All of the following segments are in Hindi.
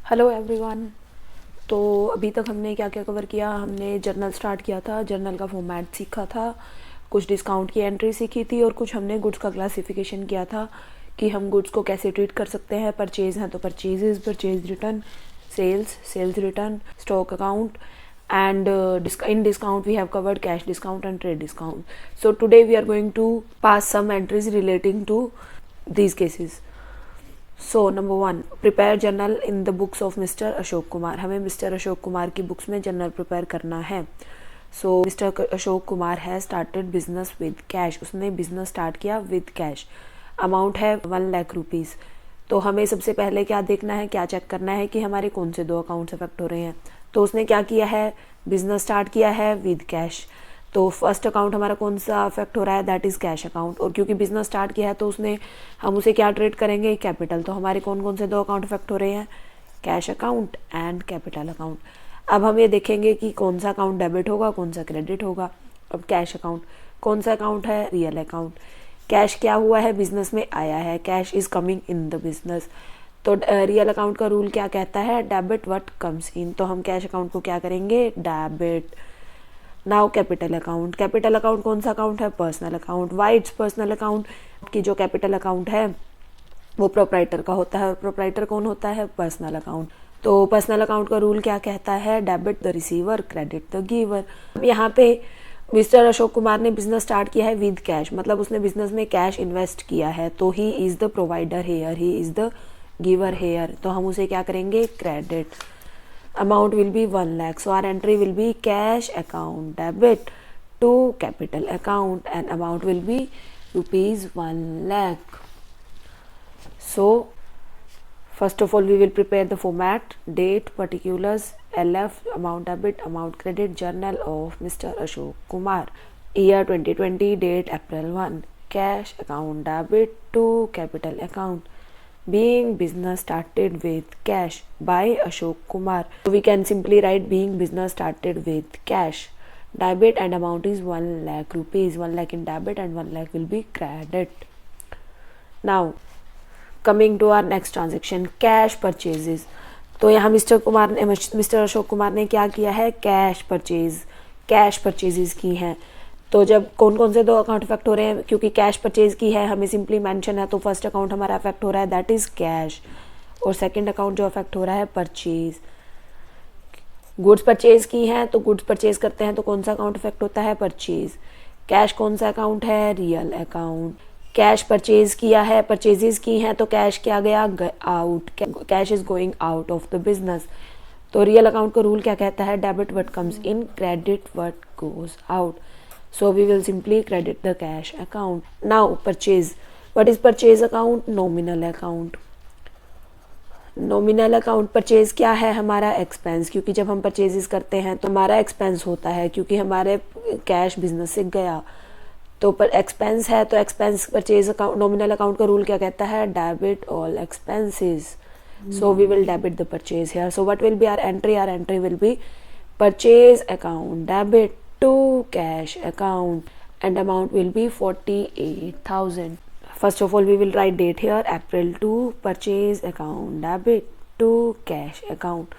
Hello everyone. तो अभी तक हमने क्या क्या कवर किया। हमने जर्नल स्टार्ट किया था, जर्नल का फॉर्मेट सीखा था, कुछ डिस्काउंट की एंट्री सीखी थी और कुछ हमने गुड्स का क्लासिफिकेशन किया था कि हम गुड्स को कैसे ट्रीट कर सकते हैं। परचेज हैं तो purchases, purchase return, sales, sales return, stock account and in discount we have covered cash discount and trade discount. So today we are going to pass some entries relating to these cases. So number 1, prepare journal in the books of mister Ashok Kumar. हमें मिस्टर अशोक कुमार की बुक्स में जर्नल प्रिपेयर करना है। सो मिस्टर अशोक कुमार है स्टार्टेड बिजनेस विद कैश। उसने बिजनेस स्टार्ट किया विद कैश। अमाउंट है 1,00,000 रुपीज़। तो हमें सबसे पहले क्या देखना है, क्या चेक करना है कि हमारे कौन से 2 अकाउंट्स अफेक्ट हो रहे हैं। तो उसने क्या किया है, बिजनेस स्टार्ट किया है विद कैश। तो फर्स्ट अकाउंट हमारा कौन सा अफेक्ट हो रहा है, दैट इज़ कैश अकाउंट। और क्योंकि बिजनेस स्टार्ट किया है तो हम उसे क्या ट्रेड करेंगे, कैपिटल। तो हमारे कौन कौन से 2 अकाउंट अफेक्ट हो रहे हैं, cash account and capital account. अब हम ये देखेंगे कि कौन सा अकाउंट डेबिट होगा, कौन सा क्रेडिट होगा। अब कैश अकाउंट कौन सा अकाउंट है, रियल अकाउंट। कैश क्या हुआ है, बिजनेस में आया है, cash is coming in the business. तो रियल अकाउंट का रूल क्या कहता है, डेबिट व्हाट कम्स इन। तो हम कैश अकाउंट को क्या करेंगे, debit. Now capital account. Capital account कौन सा अकाउंट है, personal account. Why it's personal account की जो कैपिटल अकाउंट है वो प्रोप्राइटर का होता है और प्रोप्राइटर कौन होता है, पर्सनल अकाउंट। तो पर्सनल अकाउंट का रूल क्या कहता है, debit the receiver, credit the giver. यहाँ पे मिस्टर अशोक कुमार ने बिजनेस स्टार्ट किया है विद कैश, मतलब उसने बिजनेस में कैश इन्वेस्ट किया है। तो he is the provider here, he is the giver here. तो हम उसे क्या करेंगे, credit. Amount will be 1,00,000. So our entry will be cash account debit to capital account and amount will be rupees 1,00,000. So first of all we will prepare the format, date, particulars, LF, amount debit, amount credit, journal of Mr. Ashok Kumar. Year 2020, date April 1. Cash account debit to capital account. Being business started with cash by Ashok Kumar. So we can simply write being business started with cash. Debit and amount is 1,00,000 rupees. 1,00,000 in debit and 1,00,000 will be credit. Now coming to our next transaction, cash purchases. तो यहाँ मिस्टर अशोक कुमार ने क्या किया है, कैश परचेजेस की हैं। तो जब कौन कौन से 2 अकाउंट अफेक्ट हो रहे हैं, क्योंकि कैश परचेज की है हमें सिंपली मेंशन है, तो फर्स्ट अकाउंट हमारा अफेक्ट हो रहा है दैट इज कैश। और सेकंड अकाउंट जो अफेक्ट हो रहा है, परचेज। गुड्स परचेज की हैं तो गुड्स परचेज करते हैं तो कौन सा अकाउंट अफेक्ट होता है, परचेज। कैश कौन सा अकाउंट है, रियल अकाउंट। कैश परचेज किया है, परचेजेस की हैं तो कैश क्या गया, out. Cash is going out of the business. तो रियल अकाउंट का रूल क्या कहता है, debit what comes in, credit what goes out. So we will simply credit the cash account. Now purchase. What is purchase account? Nominal account. Nominal account purchase क्या है, हमारा एक्सपेंस। क्योंकि जब हम परचेजेस करते हैं तो हमारा एक्सपेंस होता है, क्योंकि हमारे कैश बिजनेस से गया तो पर एक्सपेंस है। तो expense purchase account, nominal account का रूल क्या कहता है, debit all expenses. So we will debit the purchase here. So what will be our entry, our entry will be purchase account debit to cash account and amount will be 48,000. First of all we will write date here, April 2, purchase account debit to cash account.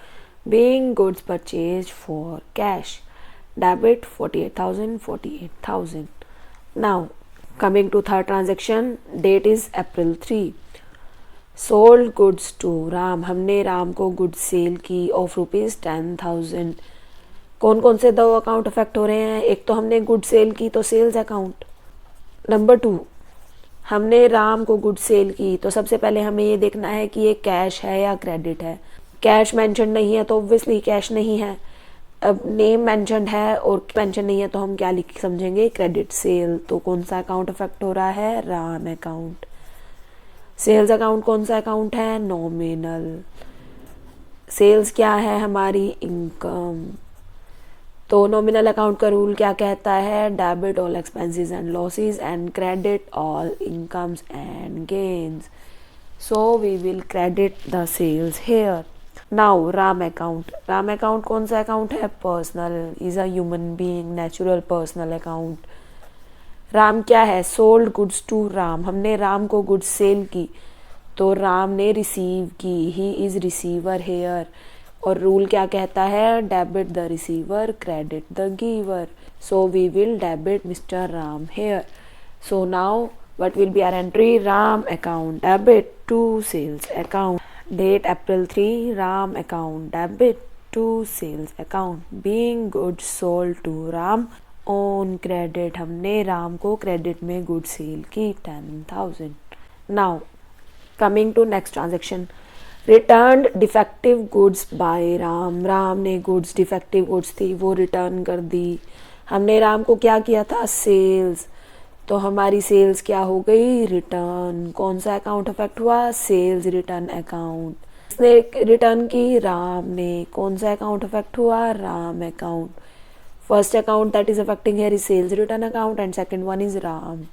Being goods purchased for cash, debit 48,000. Now coming to third transaction, date is April 3. Sold goods to Ram. हमने राम को goods सेल की of rupees 10,000. कौन कौन से 2 अकाउंट अफेक्ट हो रहे हैं, एक तो हमने गुड सेल की तो सेल्स अकाउंट। नंबर 2, हमने राम को गुड सेल की तो सबसे पहले हमें ये देखना है कि ये कैश है या क्रेडिट है। कैश मेंशन नहीं है तो ऑब्वियसली कैश नहीं है। अब नेम मेंशन है और मेंशन नहीं है तो हम क्या लिख समझेंगे, क्रेडिट सेल। तो कौन सा अकाउंट अफेक्ट हो रहा है, राम अकाउंट। सेल्स अकाउंट कौन सा अकाउंट है, नॉमिनल। सेल्स क्या है हमारी, इनकम। तो नॉमिनल अकाउंट का रूल क्या कहता है, debit all expenses and losses and credit all incomes and gains. So we will credit the sales here. Now Ram account. Ram account कौन सा अकाउंट है, personal. Is a human being, natural personal account. Ram क्या है, सोल्ड गुड्स टू राम। हमने राम को गुड्स सेल की तो राम ने रिसीव की, ही इज़ रिसीवर हेयर। और रूल क्या कहता है, debit the receiver credit the giver, so we will debit mister Ram here. So now what will be our entry, Ram account debit to sales account, date April 3, Ram account debit to sales account, being goods sold to Ram on credit, हमने राम को क्रेडिट में गुड सेल की 10,000। Now coming to next transaction, return defective goods by Ram, Ram ने गुड्स, डिफेक्टिव गुड्स थी वो रिटर्न कर दी। हमने राम को क्या किया था, सेल्स, तो हमारी सेल्स क्या हो गई, रिटर्न। कौन सा अकाउंट अफेक्ट हुआ, सेल्स रिटर्न अकाउंट। इसने रिटर्न की राम ने, कौन सा अकाउंट अफेक्ट हुआ, Ram account. First account that is affecting here is sales return account and second one is Ram.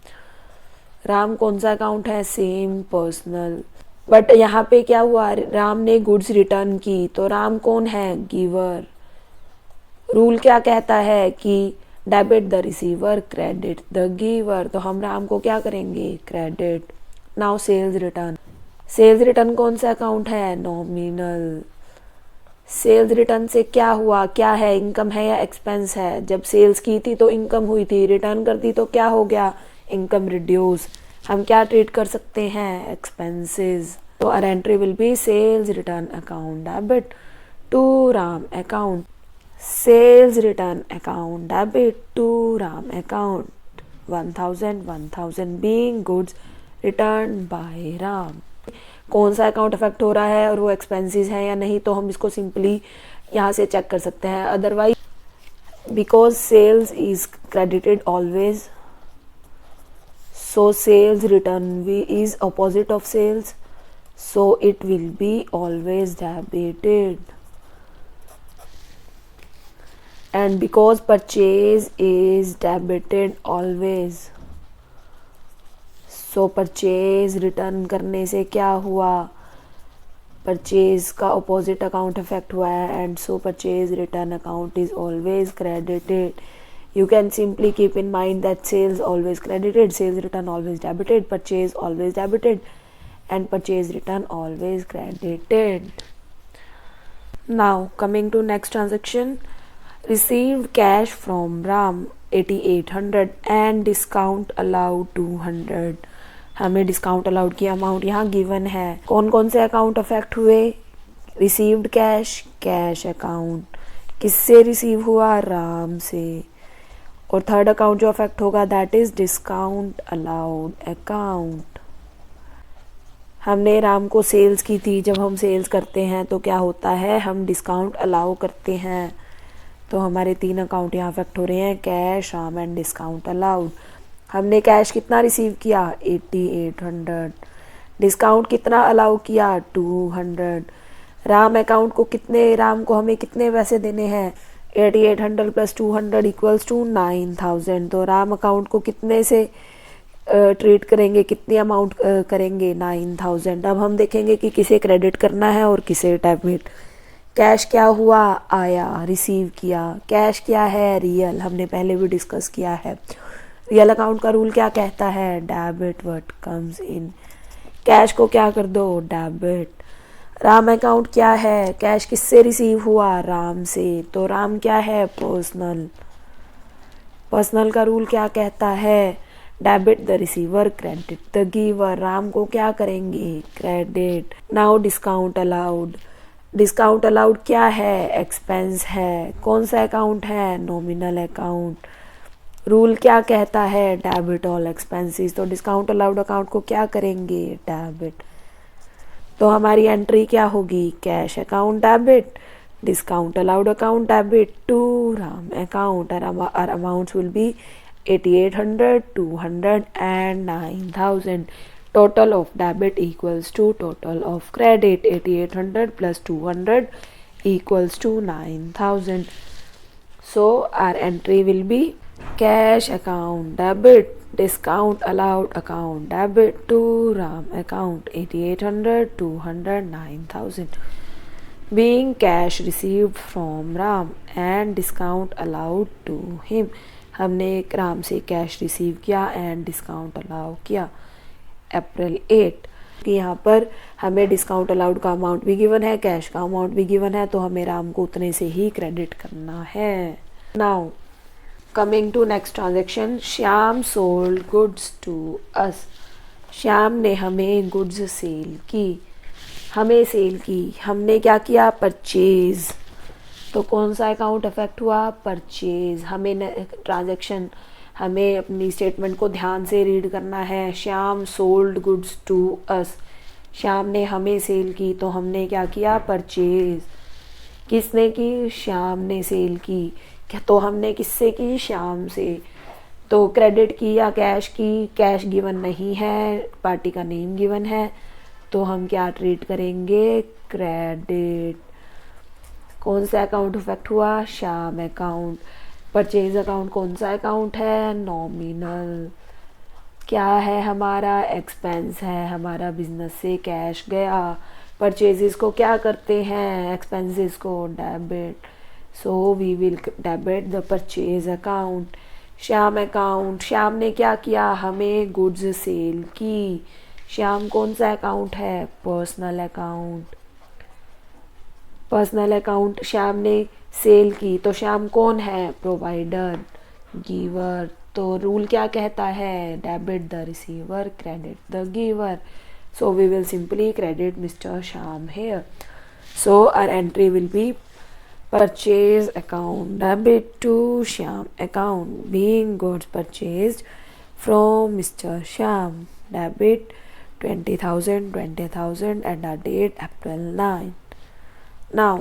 Ram कौन सा अकाउंट है, सेम पर्सनल। बट यहाँ पे क्या हुआ, राम ने गुड्स रिटर्न की, तो राम कौन है, गिवर। रूल क्या कहता है कि debit the receiver credit the giver, तो हम राम को क्या करेंगे, credit. Now sales return, sales return कौन सा अकाउंट है, नॉमिनल। सेल्स रिटर्न से क्या हुआ, क्या है, इनकम है या एक्सपेंस है। जब सेल्स की थी तो इनकम हुई थी, रिटर्न कर दी तो क्या हो गया, इनकम रिड्यूस। हम क्या ट्रीट कर सकते हैं, एक्सपेंसेस। तो our entry will be sales return account debit to Ram account, sales return account debit to Ram account 1,000 being goods returned by Ram। कौन सा अकाउंट अफेक्ट हो रहा है और वो एक्सपेंसेस है या नहीं, तो हम इसको सिंपली यहाँ से चेक कर सकते हैं। Otherwise because sales is credited always, so sales return we is opposite of sales, so it will be always debited. And because purchase is debited always, so purchase return करने से क्या हुआ, परचेज का ऑपोजिट अकाउंट अफेक्ट हुआ है and so purchase return account is always credited. You can simply keep in mind that sales always credited, sales return always debited, purchase always debited and purchase return always credited. Now coming to next transaction, received cash from Ram 8800 and discount allowed 200। हमें डिस्काउंट अलाउड की अमाउंट यहाँ गिवन है। कौन कौन से अकाउंट अफेक्ट हुए, रिसीव्ड कैश, कैश अकाउंट, किससे रिसीव हुआ, राम से। और थर्ड अकाउंट जो अफेक्ट होगा that is discount allowed account. हमने राम को सेल्स की थी, जब हम सेल्स करते हैं तो क्या होता है, हम डिस्काउंट अलाउ करते हैं। तो हमारे तीन अकाउंट यहाँ अफेक्ट हो रहे हैं, cash, Ram and discount allowed. हमने कैश कितना रिसीव किया, 8800। डिस्काउंट कितना अलाउ किया, 200। राम अकाउंट को कितने, राम को हमें कितने पैसे देने हैं, 8800 प्लस 200 इक्वल्स टू 9000। तो राम अकाउंट को कितने से ट्रीट करेंगे, कितनी अमाउंट करेंगे, 9000। अब हम देखेंगे कि किसे क्रेडिट करना है और किसे डेबिट। कैश क्या हुआ, आया, रिसीव किया। कैश क्या है, रियल, हमने पहले भी डिस्कस किया है। रियल अकाउंट का रूल क्या कहता है, debit what comes in. Cash को क्या कर दो, डेबिट। राम अकाउंट क्या है, कैश किससे रिसीव हुआ, राम से, तो राम क्या है, पर्सनल। पर्सनल का रूल क्या कहता है, debit the receiver credit the giver. Ram को क्या करेंगे, credit. Now discount allowed, discount allowed क्या है, एक्सपेंस है। कौन सा अकाउंट है, नॉमिनल अकाउंट। रूल क्या कहता है, डेबिट ऑल एक्सपेंसेस। तो डिस्काउंट अलाउड अकाउंट को क्या करेंगे, डेबिट। तो हमारी एंट्री क्या होगी, cash account debit, discount allowed account debit to Ram account. Our amounts will be 8800, 200 and 9000. Total of debit equals to total of credit, 8800 plus 200 equals to 9000. So our entry will be cash account debit, discount allowed account debit to Ram account 8800, 200, 9000. Being cash received from Ram and discount allowed to him. हमने राम से कैश रिसीव किया एंड डिस्काउंट अलाउ किया। April 8, कि यहाँ पर हमें डिस्काउंट अलाउड का अमाउंट भी गिवन है, कैश का अमाउंट भी गिवन है, तो हमें राम को उतने से ही क्रेडिट करना है। Now coming to next transaction, Shyam sold goods to us. Shyam ने हमें गुड्स सेल की, हमें सेल की, हमने क्या किया, परचेज। तो कौन सा अकाउंट अफेक्ट हुआ, परचेज। हमें ट्रांजैक्शन, हमें अपनी स्टेटमेंट को ध्यान से रीड करना है। Shyam sold goods to us, Shyam ने हमें सेल की, तो हमने क्या किया, परचेज। किसने की, श्याम ने सेल की। क्या, तो हमने किससे की, श्याम से। तो क्रेडिट की या कैश की, कैश गिवन नहीं है, पार्टी का नेम गिवन है, तो हम क्या ट्रीट करेंगे, क्रेडिट। कौन सा अकाउंट इफेक्ट हुआ, श्याम अकाउंट। परचेज अकाउंट कौन सा अकाउंट है, नॉमिनल। क्या है हमारा, एक्सपेंस है, हमारा बिजनेस से कैश गया। परचेजेस को क्या करते हैं, एक्सपेंसेस को debit, so we will debit the purchase account. Shyam account, Shyam ने क्या किया, हमें गुड्स सेल की। श्याम कौन सा अकाउंट है, personal account. Personal account, Shyam ने सेल की, तो श्याम कौन है, प्रोवाइडर, गिवर। तो रूल क्या कहता है, debit the receiver, credit the giver. So we will simply credit mister Shyam here. So our entry will be purchase account, debit to Shyam account, being goods purchased from Mr. Shyam, debit 20,000 and the date April 9. Now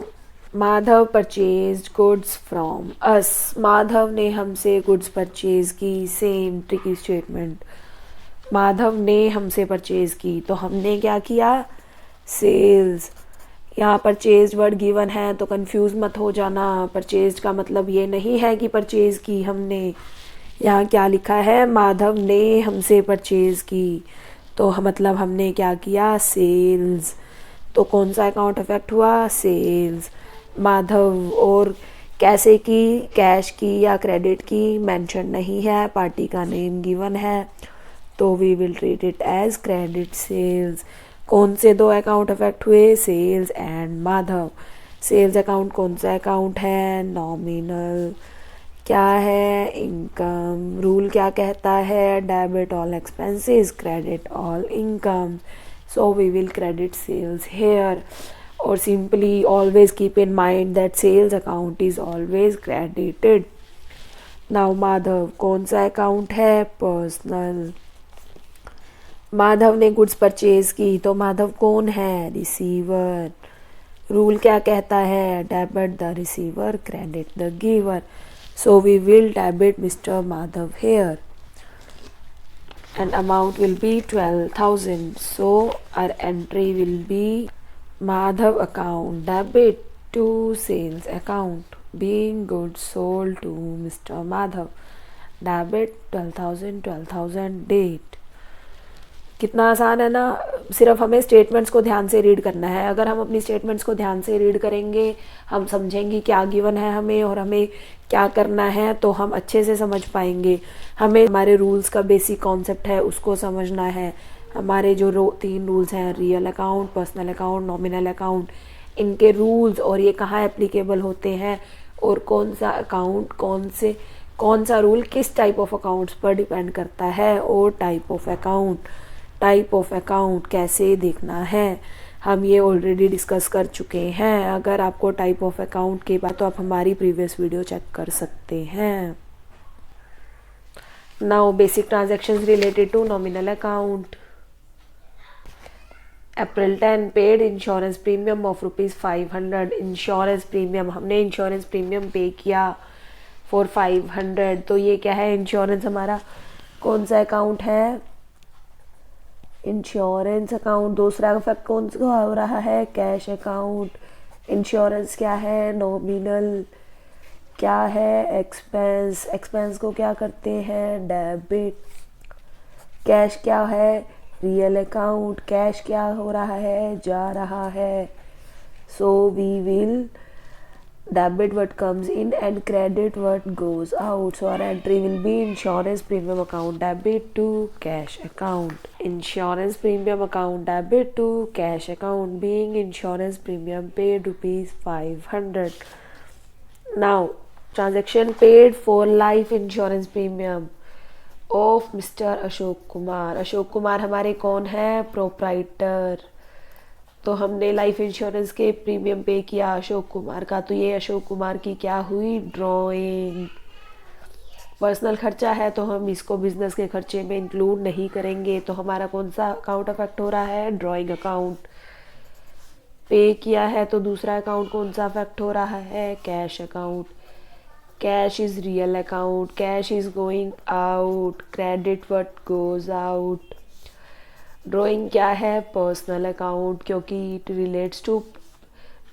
Madhav purchased goods from us, Madhav ने हमसे goods purchase की, same tricky statement। माधव ने हमसे परचेज की, तो हमने क्या किया, सेल्स। यहाँ परचेज वर्ड गिवन है तो कंफ्यूज मत हो जाना, परचेज का मतलब ये नहीं है कि परचेज की हमने। यहाँ क्या लिखा है, माधव ने हमसे परचेज की, तो मतलब हमने क्या किया, सेल्स। तो कौन सा अकाउंट अफेक्ट हुआ, सेल्स। माधव और कैसे की, कैश की या क्रेडिट की, मेंशन नहीं है, पार्टी का नेम गिवन है, तो we will treat it as credit sales. कौन से दो अकाउंट अफेक्ट हुए, sales and Madhav. Sales account कौन सा अकाउंट है, नॉमिनल। क्या है, इनकम। रूल क्या कहता है, debit all expenses, credit all income. So we will credit sales here. और simply always keep in mind that sales account is always credited. Now Madhav कौन सा अकाउंट है, पर्सनल। माधव ने गुड्स परचेज की, तो माधव कौन है, रिसीवर। रूल क्या कहता है, debit the receiver, credit the giver. So we will debit mister Madhav here and amount will be 12,000. So our entry will be Madhav account, debit to sales account, being goods sold to Mr. Madhav, debit 12,000 date। कितना आसान है ना, सिर्फ हमें स्टेटमेंट्स को ध्यान से रीड करना है। अगर हम अपनी स्टेटमेंट्स को ध्यान से रीड करेंगे, हम समझेंगे क्या गिवन है हमें और हमें क्या करना है, तो हम अच्छे से समझ पाएंगे। हमें हमारे रूल्स का बेसिक कॉन्सेप्ट है उसको समझना है। हमारे जो 3 रूल्स हैं, real account, personal account, nominal account, इनके रूल्स और ये कहाँ एप्लीकेबल होते हैं और कौन सा अकाउंट कौन सा रूल किस टाइप ऑफ अकाउंट्स पर डिपेंड करता है, और टाइप ऑफ अकाउंट कैसे देखना है, हम ये ऑलरेडी डिस्कस कर चुके हैं। अगर आपको टाइप ऑफ अकाउंट के बाद, तो आप हमारी प्रीवियस वीडियो चेक कर सकते हैं। Now basic transactions related to nominal account. April 10 paid insurance premium of ₹500। Insurance premium, हमने इंश्योरेंस प्रीमियम पे किया फॉर 500। तो ये क्या है, इंश्योरेंस हमारा कौन सा अकाउंट है, इंश्योरेंस अकाउंट। दूसरा इफेक्ट कौन सा हो रहा है, कैश अकाउंट। इंश्योरेंस क्या है, नॉमिनल। क्या है, एक्सपेंस। एक्सपेंस को क्या करते हैं, डेबिट। कैश क्या है, रियल अकाउंट। कैश क्या हो रहा है, जा रहा है। So we will debit what comes in and credit what goes out. So our entry will be insurance premium account debit to cash account. Insurance premium account debit to cash account, being insurance premium paid rupees 500. Now transaction paid for life insurance premium of mister Ashok Kumar. Ashok Kumar हमारे कौन है? प्रोप्राइटर. तो हमने लाइफ इंश्योरेंस के प्रीमियम पे किया अशोक कुमार का, तो ये अशोक कुमार की क्या हुई? ड्राइंग. पर्सनल खर्चा है तो हम इसको बिजनेस के खर्चे में इंक्लूड नहीं करेंगे, तो हमारा कौन सा अकाउंट अफेक्ट हो रहा है? Drawing account. पे किया है तो दूसरा अकाउंट कौन सा अफेक्ट हो रहा है? Cash account. Cash is real account. Cash is going out. Credit what goes out. Drawing क्या है? पर्सनल अकाउंट, क्योंकि it relates to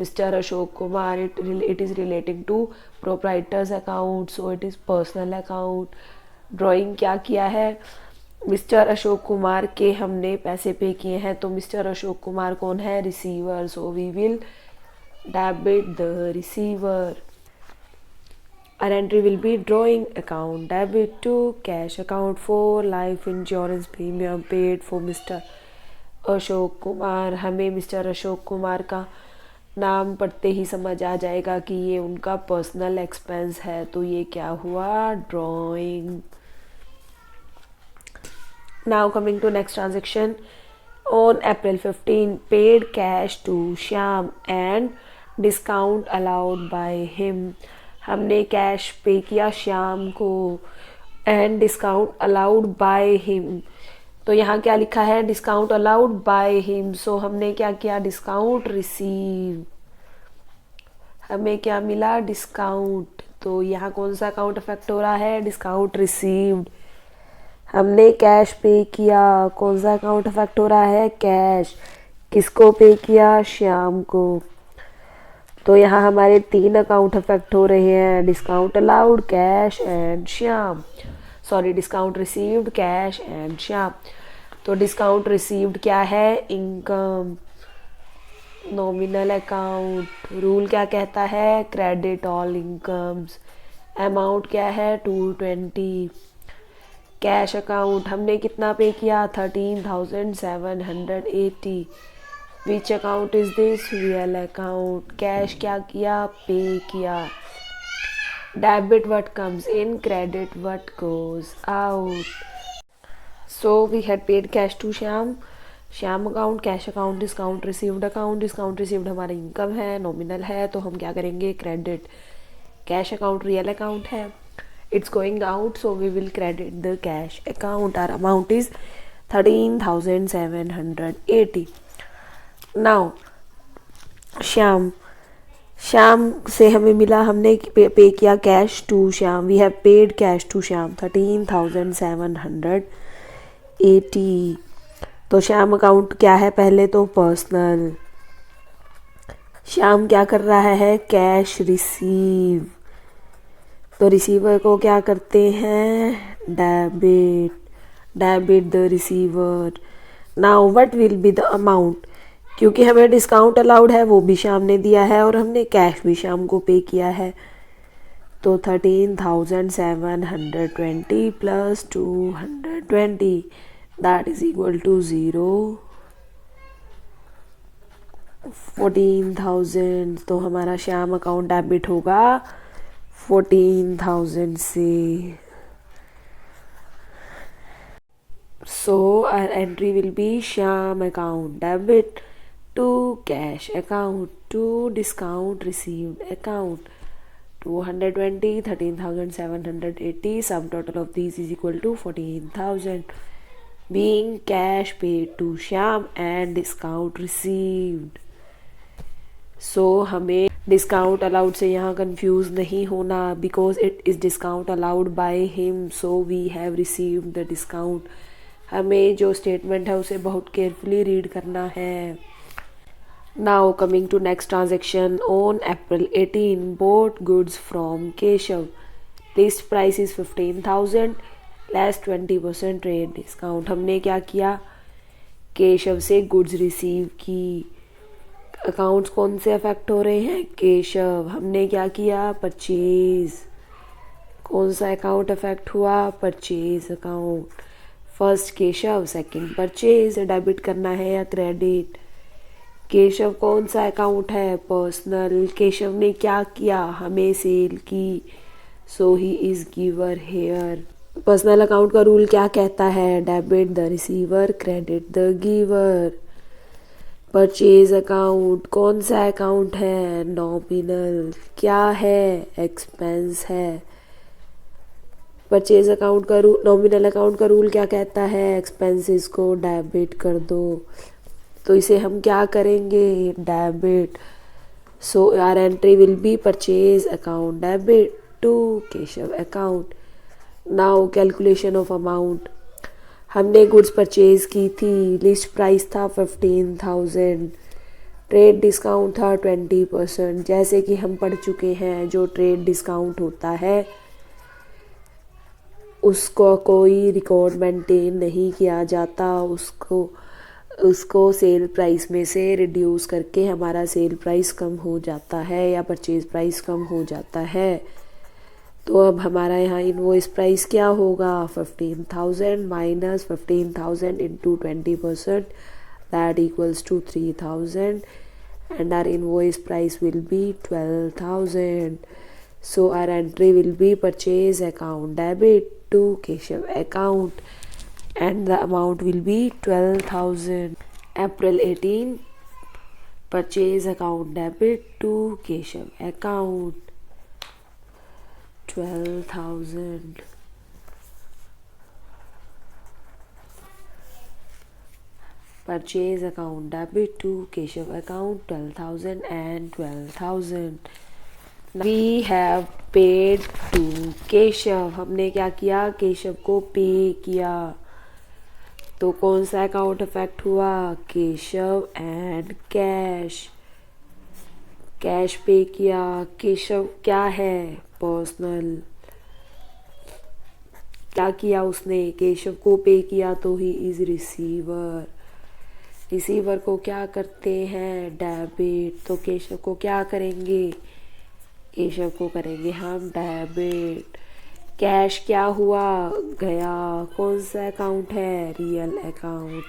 mister Ashok Kumar. It is relating to proprietors account, so it is personal account. Drawing क्या किया है? मिस्टर अशोक कुमार के हमने पैसे पे किए हैं, तो मिस्टर अशोक कुमार कौन है? Receiver. So we will debit the receiver. Our entry will be drawing account debit to cash account for life insurance premium paid for Mr. Ashok Kumar. हमें मिस्टर अशोक कुमार का नाम पढ़ते ही समझ आ जाएगा कि ये उनका पर्सनल एक्सपेंस है, तो ये क्या हुआ? Drawing. Now coming to next transaction. On April 15 paid cash to Shyam and discount allowed by him. हमने कैश पे किया श्याम को and discount allowed by him. तो यहाँ क्या लिखा है? Discount allowed by him. So हमने क्या किया? Discount receive. हमें क्या मिला? डिस्काउंट. तो यहाँ कौन सा अकाउंट अफेक्ट हो रहा है? Discount received. हमने कैश पे किया, कौन सा अकाउंट अफेक्ट हो रहा है? कैश. किसको पे किया? श्याम को. तो यहाँ हमारे 3 अकाउंट अफेक्ट हो रहे हैं, discount allowed, cash and Shyam. Sorry, discount received, cash and Shyam. तो डिस्काउंट रिसीव्ड क्या है? इनकम. Nominal account. रूल क्या कहता है? Credit all incomes. अमाउंट क्या है? 220. कैश अकाउंट हमने कितना पे किया? 13,780. Which account is this? Real account. Cash क्या किया? पे किया. Debit what comes in, credit what goes out. So we had paid cash to Shyam. Shyam account, cash account, discount received account. Discount received हमारा इनकम है, नॉमिनल है, तो हम क्या करेंगे? Credit. Cash account real account है, it's going out, so we will credit the cash account. Our amount is 13,780. now Shyam से हमें मिला, हमने पे किया cash to Shyam. We have paid cash to Shyam 13,780. तो श्याम अकाउंट क्या है? पहले तो पर्सनल. श्याम क्या कर रहा है? Cash receive. तो रिसीवर को क्या करते हैं? Debit the receiver. Now what will be the amount? क्योंकि हमें डिस्काउंट अलाउड है, वो भी श्याम ने दिया है, और हमने कैश भी श्याम को पे किया है. तो 13,720 plus 220 that is equal to 0. 14,000. तो हमारा श्याम अकाउंट डेबिट होगा 14,000 से. So our entry will be Shyam account debit to cash account to discount received account. 220, 13,780. Sum total of these is equal to 14,000. Being cash paid to Shyam and discount received. So हमें डिस्काउंट अलाउड से यहाँ कंफ्यूज नहीं होना, because it is discount allowed by him, so we have received the discount. हमें जो स्टेटमेंट है उसे बहुत केयरफुली रीड करना है. Now coming to next transaction. On April 18 bought goods from Keshav. List price is 15,000 less 20% trade discount. हमने क्या किया? केशव से गुड्स रिसीव की. अकाउंट्स कौन से अफेक्ट हो रहे हैं? केशव। हमने क्या किया? परचेज। कौन सा अकाउंट अफेक्ट हुआ? Purchase account. First Keshav, second purchase. Debit करना है या क्रेडिट? केशव कौन सा अकाउंट है? पर्सनल। केशव ने क्या किया? हमें सेल की, so he is giver here. Personal account का रूल क्या कहता है? Debit the receiver, credit the giver. Purchase account कौन सा अकाउंट है? नॉमिनल। क्या है? एक्सपेंस है। परचेज अकाउंट का रूल, नॉमिनल अकाउंट का रूल क्या कहता है? एक्सपेंसेस को डेबिट कर दो। तो इसे हम क्या करेंगे? Debit. So our entry will be purchase account debit to Keshav account. Now calculation of amount. हमने गुड्स परचेज की थी, लिस्ट प्राइस था 15,000, ट्रेड डिस्काउंट था 20%। जैसे कि हम पढ़ चुके हैं, जो ट्रेड डिस्काउंट होता है उसको कोई रिकॉर्ड मेंटेन नहीं किया जाता, उसको सेल प्राइस में से रिड्यूस करके हमारा सेल प्राइस कम हो जाता है या परचेज प्राइस कम हो जाता है। तो अब हमारा यहाँ इनवॉइस प्राइस क्या होगा? 15,000 minus 15,000 into 20%, that equals to 3,000 and our invoice price will be 12,000. So our entry will be purchase account debit to Keshav account and the amount will be 12,000. April 18, purchase account debit to Keshav account 12,000. Purchase account debit to Keshav account 12,000 and 12,000. We have paid to Keshav. हमने क्या किया? केशव को पे किया। तो कौन सा अकाउंट अफेक्ट हुआ? Keshav and cash. कैश पे किया। केशव क्या है? पर्सनल। क्या किया उसने? केशव को पे किया, तो ही इज रिसीवर। रिसीवर को क्या करते हैं? डेबिट। तो केशव को क्या करेंगे? केशव को करेंगे हम डेबिट। कैश क्या हुआ? गया। कौन सा अकाउंट है? Real account.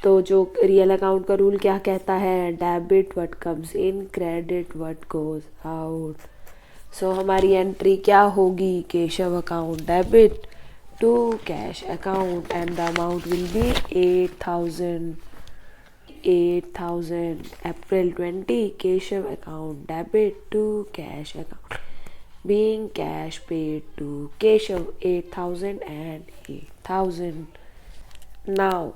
तो जो रियल अकाउंट का रूल क्या कहता है? Debit what comes in, credit what goes out. So हमारी एंट्री क्या होगी? Keshav account debit to cash account and the amount will be 8,000. April 20, Keshav account debit to cash account, being cash paid to Keshav 8,000 and 8,000. Now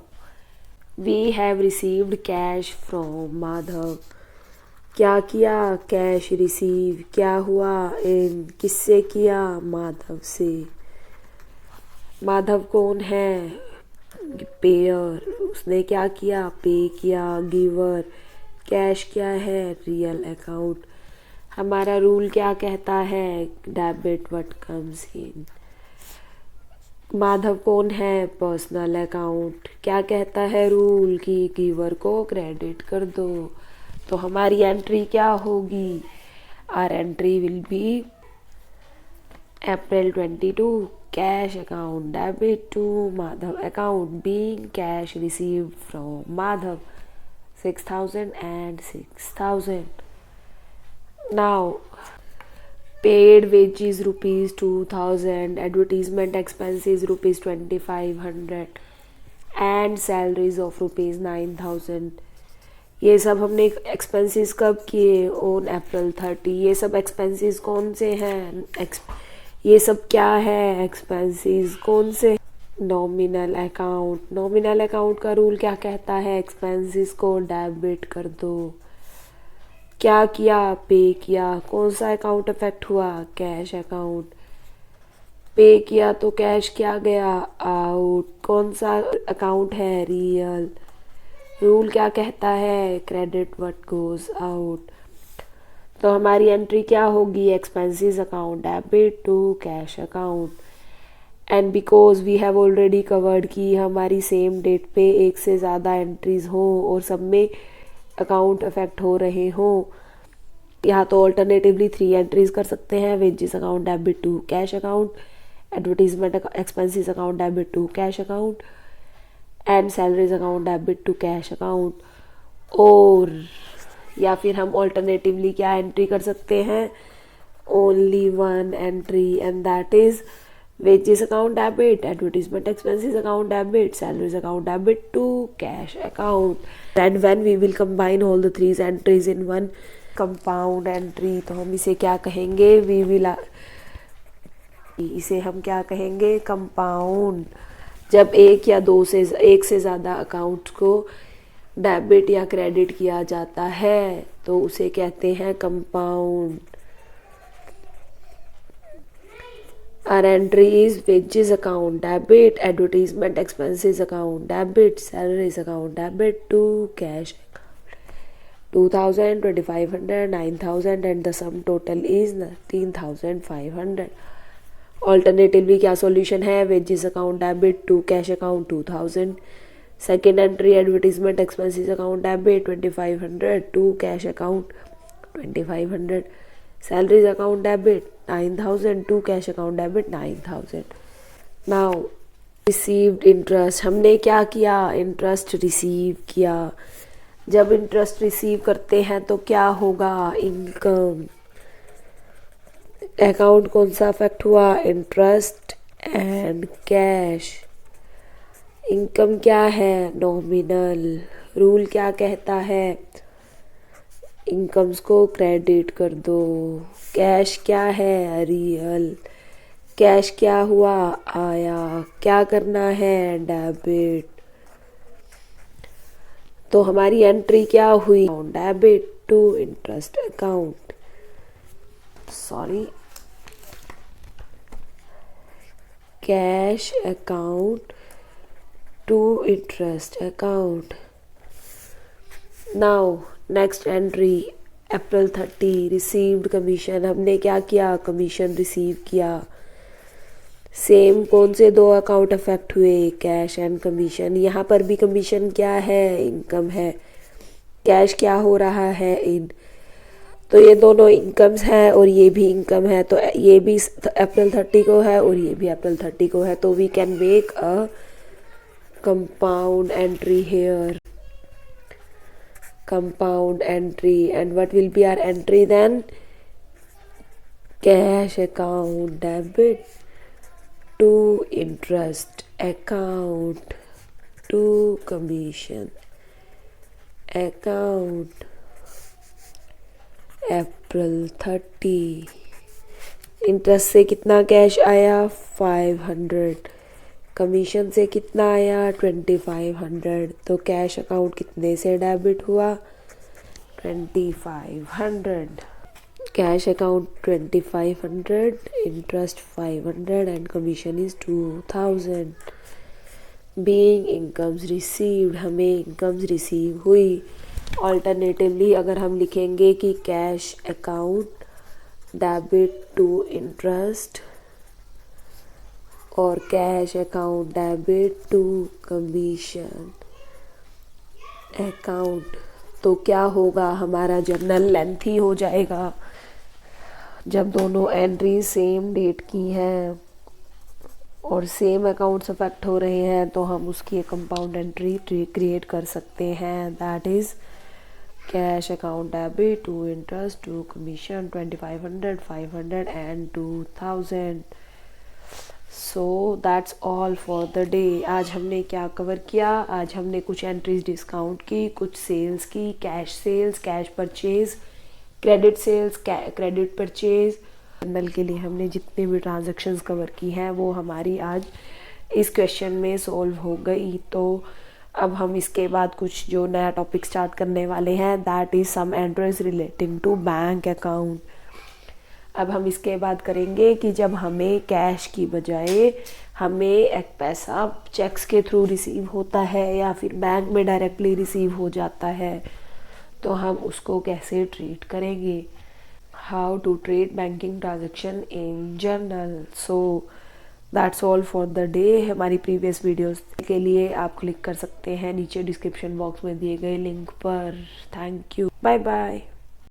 we have received cash from Madhav. क्या किया? Cash receive. क्या हुआ? इन किससे किया? माधव से। माधव कौन है? पेयर। उसने क्या किया? पे किया। गिवर। कैश क्या है? Real account. हमारा रूल क्या कहता है? डेबिट व्हाट कम्स इन। माधव कौन है? Personal account. क्या कहता है रूल? कि गिवर को क्रेडिट कर दो। तो हमारी एंट्री क्या होगी? Our entry will be April 22, cash account debit to Madhav account, being cash received from Madhav 6,000 and 6,000. Now paid wages rupees 2,000, advertisement expenses rupees 2,500 and salaries of rupees 9,000. ये सब हमने एक्सपेंसेस कब किए? On April 30. ये सब एक्सपेंसेस कौन से हैं? ये सब क्या है? एक्सपेंसेस कौन से? Nominal account. नॉमिनल अकाउंट का रूल क्या कहता है? एक्सपेंसेस को डेबिट कर दो। क्या किया? पे किया। कौन सा अकाउंट अफेक्ट हुआ? Cash account. पे किया तो कैश क्या गया? आउट। कौन सा अकाउंट है? रियल। रूल क्या कहता है? Credit what goes out. तो हमारी एंट्री क्या होगी? Expenses account debit to cash account and because we have already covered कि हमारी सेम डेट पे एक से ज़्यादा एंट्रीज हों और सब में अकाउंट अफेक्ट हो रहे हों, या तो ऑल्टरनेटिवली 3 एंट्रीज कर सकते हैं, wages account debit to cash account, advertisement expenses account debit to cash account and salaries account debit to cash account. और या फिर हम ऑल्टरनेटिवली क्या एंट्री कर सकते हैं, only 1 entry and that is wages account debit, advertisement expenses account debit, salaries account debit to cash account. And when we will combine all the 3 entries in one compound entry, तो हम इसे क्या कहेंगे, इसे हम क्या कहेंगे, कंपाउंड। जब एक से ज़्यादा अकाउंट को डेबिट या क्रेडिट किया जाता है तो उसे कहते हैं compound. Our entry is wages account debit, advertisement expenses account debit, salaries account debit to cash account 2000, 2500, 9000 and the sum total is 13500। Alternatively क्या solution है, wages account debit to cash account 2000, second entry advertisement expenses account debit 2500 to cash account 2500, salaries account debit 9000 to cash account debit 9000। now received interest, हमने क्या किया, इंटरेस्ट रिसीव किया। जब इंटरेस्ट रिसीव करते हैं तो क्या होगा, इनकम। अकाउंट कौन सा अफेक्ट हुआ, इंटरेस्ट एंड कैश। इनकम क्या है, नॉमिनल। रूल क्या कहता है, इनकम्स को क्रेडिट कर दो। कैश क्या है, रियल। कैश क्या हुआ, आया। क्या करना है, डेबिट। तो हमारी एंट्री क्या हुई, debit to interest account, cash account to interest account. Now next entry April 30 received commission, हमने क्या किया, कमीशन रिसीव किया। सेम कौन से 2 अकाउंट अफेक्ट हुए, कैश एंड कमीशन। यहाँ पर भी कमीशन क्या है, इनकम है। कैश क्या हो रहा है, इन। तो ये दोनों इनकम्स हैं और ये भी इनकम है, तो ये भी अप्रैल 30 को है और ये भी अप्रैल 30 को है, तो we can make a compound entry here, compound entry। and what will be our entry then, cash account debit to interest account to commission account April 30। Interest से कितना कैश आया, 500। कमीशन से कितना आया, 2500। तो कैश अकाउंट कितने से डेबिट हुआ, 2500। Cash account 2500, interest 500 and commission is 2000। Being incomes received, हमें इनकम्स रिसीव हुई। ऑल्टरनेटिवली अगर हम लिखेंगे कि cash account debit to interest और cash account debit to commission account, तो क्या होगा, हमारा जर्नल लेंथी हो जाएगा। जब दोनों एंट्री सेम डेट की हैं और सेम अकाउंट्स अफेक्ट हो रहे हैं तो हम उसकी एक कंपाउंड एंट्री क्रिएट कर सकते हैं, that is cash account debit to interest to commission 2500, 500 and 2000। So that's all for the day. आज हमने क्या कवर किया, आज हमने कुछ एंट्रीज डिस्काउंट की, कुछ सेल्स की, cash sales, cash purchase, credit sales, credit purchase. Journal के लिए हमने जितने भी ट्रांजैक्शंस कवर की हैं वो हमारी आज इस क्वेश्चन में सॉल्व हो गई। तो अब हम इसके बाद कुछ जो नया टॉपिक स्टार्ट करने वाले हैं, that is some entries relating to bank account. अब हम इसके बाद करेंगे कि जब हमें कैश की बजाय हमें एक पैसा चेक्स के थ्रू रिसीव होता है या फिर बैंक में डायरेक्टली रिसीव हो जाता है तो हम उसको कैसे ट्रीट करेंगे, how to treat banking transaction in journal. So that's all for the day. हमारी प्रीवियस वीडियोस के लिए आप क्लिक कर सकते हैं नीचे डिस्क्रिप्शन बॉक्स में दिए गए लिंक पर। Thank you, bye bye.